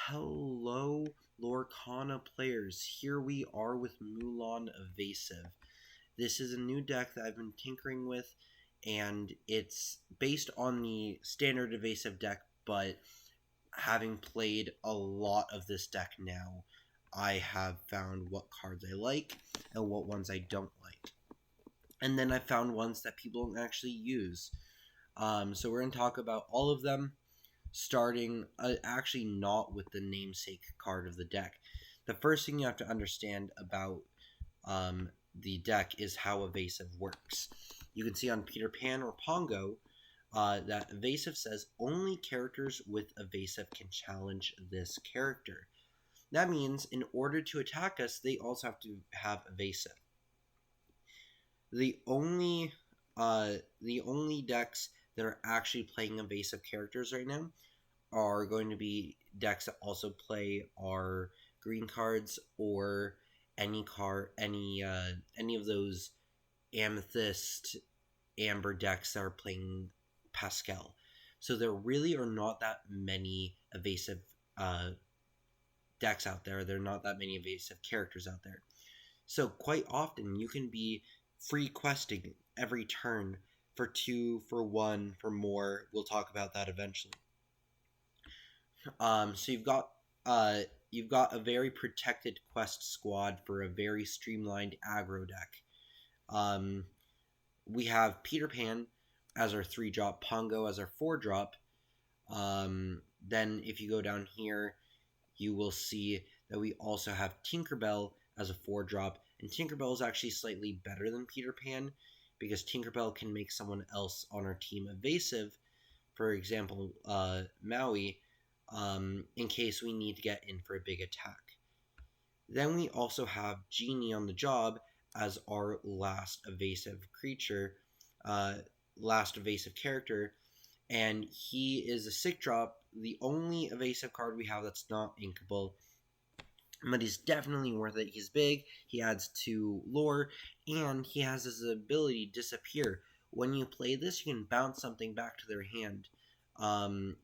Hello, Lorcana players. Here we are with Mulan Evasive. This is a new deck that I've been tinkering with, and it's based on the standard Evasive deck, but having played a lot of this deck now, I have found what cards I like and what ones I don't like. And then I found ones that people don't actually use. So we're going to talk about all of them, starting actually not with the namesake card of the deck. The first thing you have to understand about the deck is how Evasive works. You can see on Peter Pan or Pongo that Evasive says only characters with Evasive can challenge this character. That means in order to attack us, they also have to have Evasive. The only decks that are actually playing Evasive characters right now are going to be decks that also play our green cards or any of those amethyst amber decks that are playing Pascal. So there really are not that many Evasive decks out there. There are not that many Evasive characters out there. So quite often you can be free questing every turn for 2, for 1, for more. We'll talk about that eventually. So you've got a very protected quest squad for a very streamlined aggro deck. We have Peter Pan as our 3-drop, Pongo as our 4-drop. Then if you go down here, you will see that we also have Tinkerbell as a 4-drop, and Tinkerbell is actually slightly better than Peter Pan because Tinkerbell can make someone else on our team evasive, for example, Maui, in case we need to get in for a big attack. Then we also have Genie on the job as our last evasive creature, last evasive character, and he is a 6-drop, the only evasive card we have that's not inkable, but he's definitely worth it. He's big, he adds 2 lore, and he has his ability Disappear. When you play this, you can bounce something back to their hand.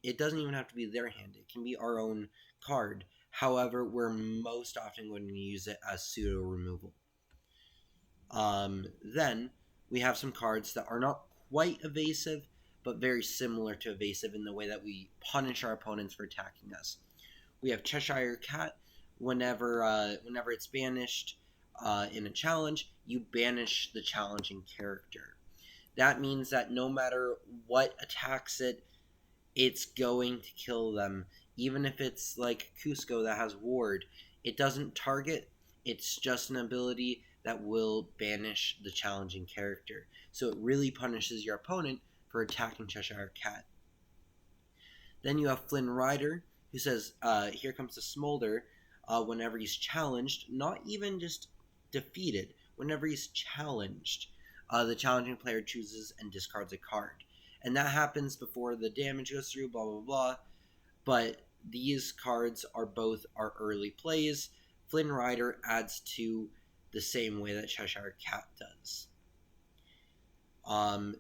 It doesn't even have to be their hand. It can be our own card. However, we're most often going to use it as pseudo removal. Then we have some cards that are not quite evasive, but very similar to evasive in the way that we punish our opponents for attacking us. We have Cheshire Cat. Whenever it's banished in a challenge, you banish the challenging character. That means that no matter what attacks it, it's going to kill them. Even if it's like Cusco that has Ward, it doesn't target, it's just an ability that will banish the challenging character. So it really punishes your opponent for attacking Cheshire Cat. Then you have Flynn Rider, who says, here comes the Smolder, whenever he's challenged, not even just defeated, whenever he's challenged, the challenging player chooses and discards a card. And that happens before the damage goes through, blah, blah, blah. But these cards are both our early plays. Flynn Rider adds to the same way that Cheshire Cat does.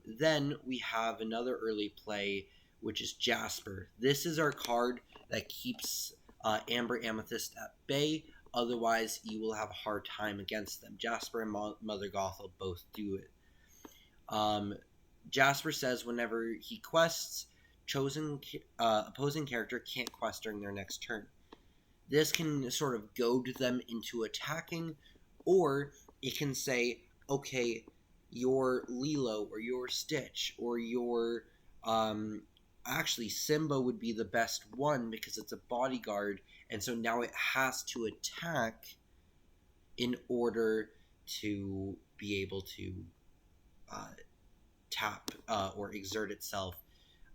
Then we have another early play, which is Jasper. This is our card that keeps Amber Amethyst at bay. Otherwise, you will have a hard time against them. Jasper and Mother Gothel both do it. Jasper says whenever he quests, opposing character can't quest during their next turn. This can sort of goad them into attacking, or it can say, okay, your Lilo or your Stitch or your actually Simba would be the best one because it's a bodyguard, and so now it has to attack in order to be able to tap or exert itself.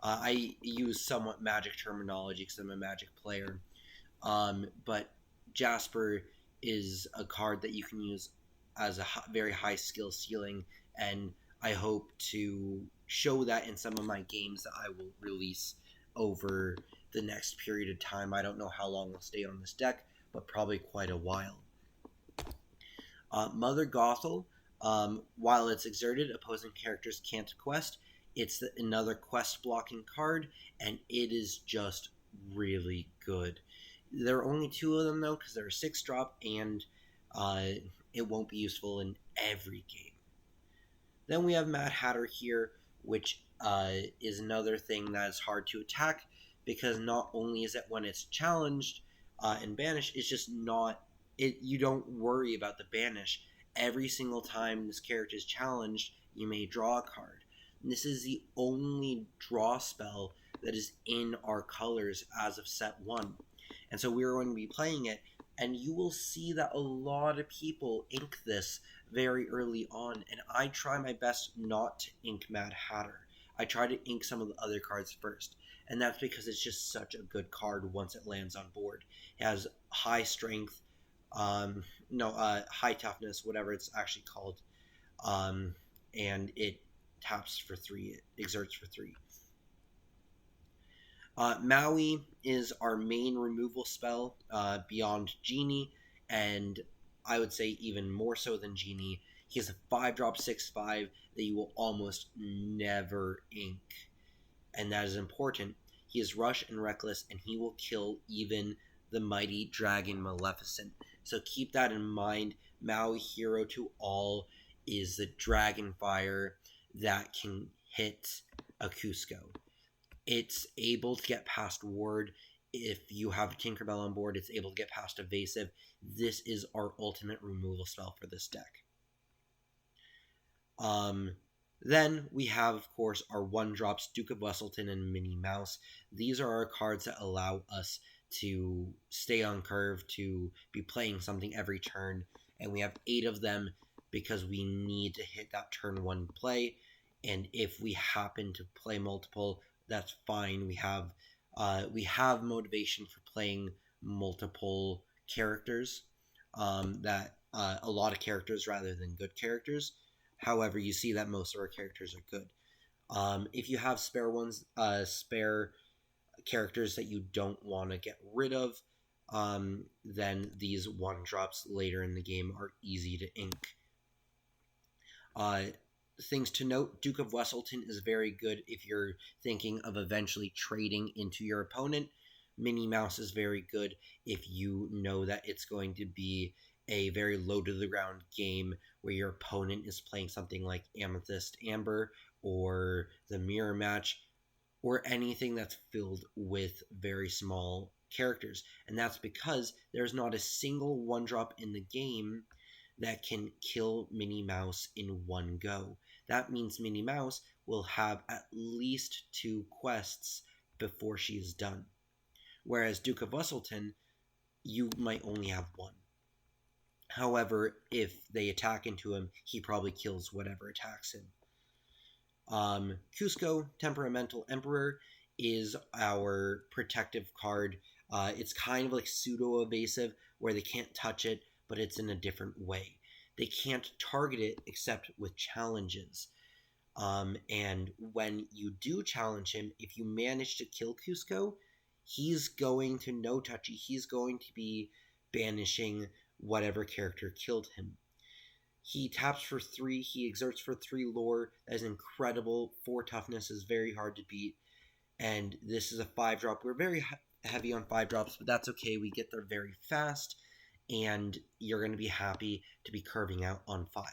I use somewhat magic terminology because I'm a magic player, but Jasper is a card that you can use as a very high skill ceiling, and I hope to show that in some of my games that I will release over the next period of time. I don't know how long I'll stay on this deck, but probably quite a while. Mother Gothel, while it's exerted, opposing characters can't quest. It's another quest blocking card, and it is just really good. There are only two of them though, because they're a 6-drop, and uh, it won't be useful in every game. Then we have Mad Hatter here, which is another thing that is hard to attack, because not only is it when it's challenged and banished, it's just not it. You don't worry about the banish. Every single time this character is challenged, you may draw a card. And this is the only draw spell that is in our colors as of set 1. And so we're going to be playing it, and you will see that a lot of people ink this very early on, and I try my best not to ink Mad Hatter. I try to ink some of the other cards first, and that's because it's just such a good card once it lands on board. It has high strength, high toughness, whatever it's actually called, um, and it taps for 3, it exerts for 3. Maui is our main removal spell beyond Genie, and I would say even more so than Genie. He has a 5-drop 6/5 that you will almost never ink, and that is important. He is Rush and Reckless, and he will kill even the mighty Dragon Maleficent. So keep that in mind. Maui Hero to All is the Dragon Fire that can hit a Cusco. It's able to get past Ward. If you have Tinkerbell on board, it's able to get past Evasive. This is our ultimate removal spell for this deck. Then we have, of course, our 1-drops, Duke of Wesselton and Minnie Mouse. These are our cards that allow us to stay on curve, to be playing something every turn. And we have 8 of them because we need to hit that turn 1 play. And if we happen to play multiple, that's fine. We have motivation for playing multiple characters, that a lot of characters rather than good characters. However, you see that most of our characters are good. If you have spare characters that you don't want to get rid of, then these 1-drops later in the game are easy to ink. Things to note, Duke of Wesselton is very good if you're thinking of eventually trading into your opponent. Minnie Mouse is very good if you know that it's going to be a very low to the ground game where your opponent is playing something like Amethyst Amber or the Mirror Match or anything that's filled with very small characters. And that's because there's not a single 1-drop in the game that can kill Minnie Mouse in one go. That means Minnie Mouse will have at least 2 quests before she is done. Whereas Duke of Wesselton, you might only have 1. However, if they attack into him, he probably kills whatever attacks him. Cusco, Temperamental Emperor, is our protective card. It's kind of like pseudo-evasive, where they can't touch it, but it's in a different way. They can't target it except with challenges. And when you do challenge him, if you manage to kill Cusco, he's going to no-touchy. He's going to be banishing whatever character killed him. He taps for 3, he exerts for 3 lore. That is incredible. 4 toughness is very hard to beat. And this is a 5-drop. We're very heavy on 5-drops, but that's okay. We get there very fast, and you're going to be happy to be curving out on 5.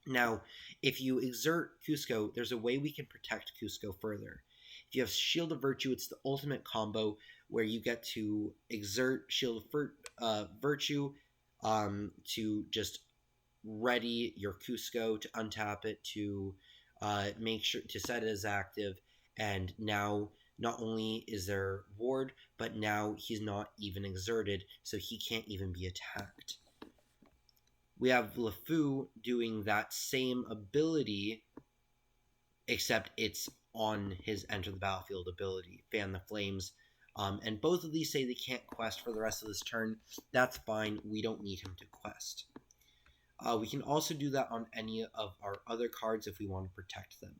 Now, if you exert Cusco, there's a way we can protect Cusco further. If you have Shield of Virtue, it's the ultimate combo where you get to exert Shield of Virtue to just ready your Cusco, to untap it, to make sure to set it as active, and now not only is there ward, but now he's not even exerted, so he can't even be attacked. We have LeFou doing that same ability, except it's on his Enter the Battlefield ability, Fan the Flames. And both of these say they can't quest for the rest of this turn. That's fine. We don't need him to quest. We can also do that on any of our other cards if we want to protect them.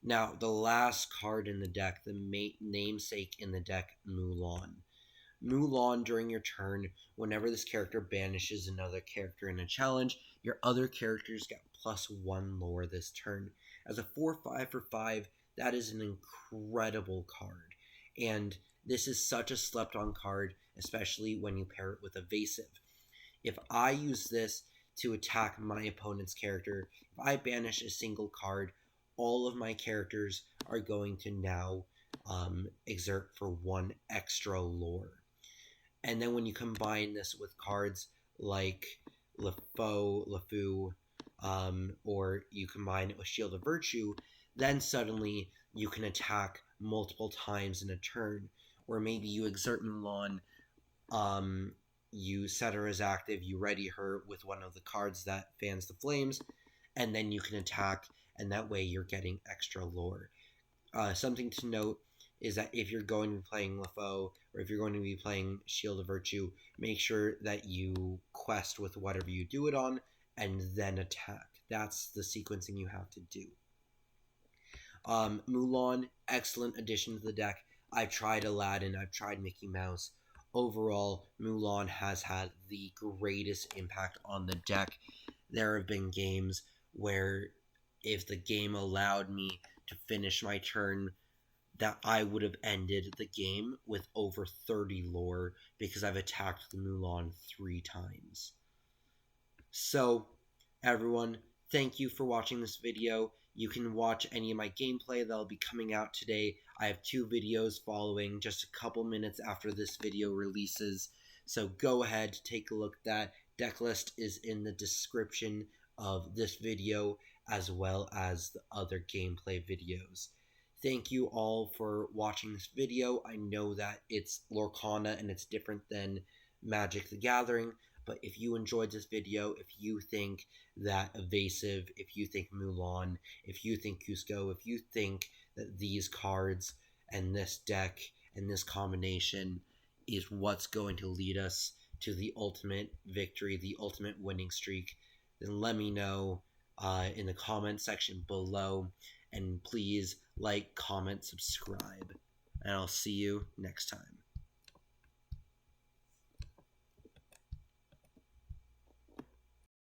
Now, the last card in the deck, the namesake in the deck, Mulan. Mulan, during your turn, whenever this character banishes another character in a challenge, your other characters get +1 lore this turn. As a 4/5 for 5, that is an incredible card. And This is such a slept on card, especially when you pair it with Evasive. If I use this to attack my opponent's character, if I banish a single card, all of my characters are going to now exert for one extra lore. And then when you combine this with cards like LeFou, or you combine it with Shield of Virtue, then suddenly you can attack multiple times in a turn. Or maybe you exert Mulan, you set her as active, you ready her with one of the cards that fans the flames, and then you can attack, and that way you're getting extra lore. Something to note is that if you're going to be playing LeFou, or if you're going to be playing Shield of Virtue, make sure that you quest with whatever you do it on, and then attack. That's the sequencing you have to do. Mulan, excellent addition to the deck. I've tried Aladdin, I've tried Mickey Mouse. Overall, Mulan has had the greatest impact on the deck. There have been games where if the game allowed me to finish my turn, that I would have ended the game with over 30 lore because I've attacked the Mulan 3 times. So, everyone, thank you for watching this video. You can watch any of my gameplay that'll be coming out today. I have 2 videos following just a couple minutes after this video releases. So go ahead, take a look at that. Deck list is in the description of this video as well as the other gameplay videos. Thank you all for watching this video. I know that it's Lorcana and it's different than Magic the Gathering, but if you enjoyed this video, if you think that Evasive, if you think Mulan, if you think Cusco, if you think that these cards and this deck and this combination is what's going to lead us to the ultimate victory, the ultimate winning streak, then let me know in the comment section below. And please like, comment, subscribe. And I'll see you next time.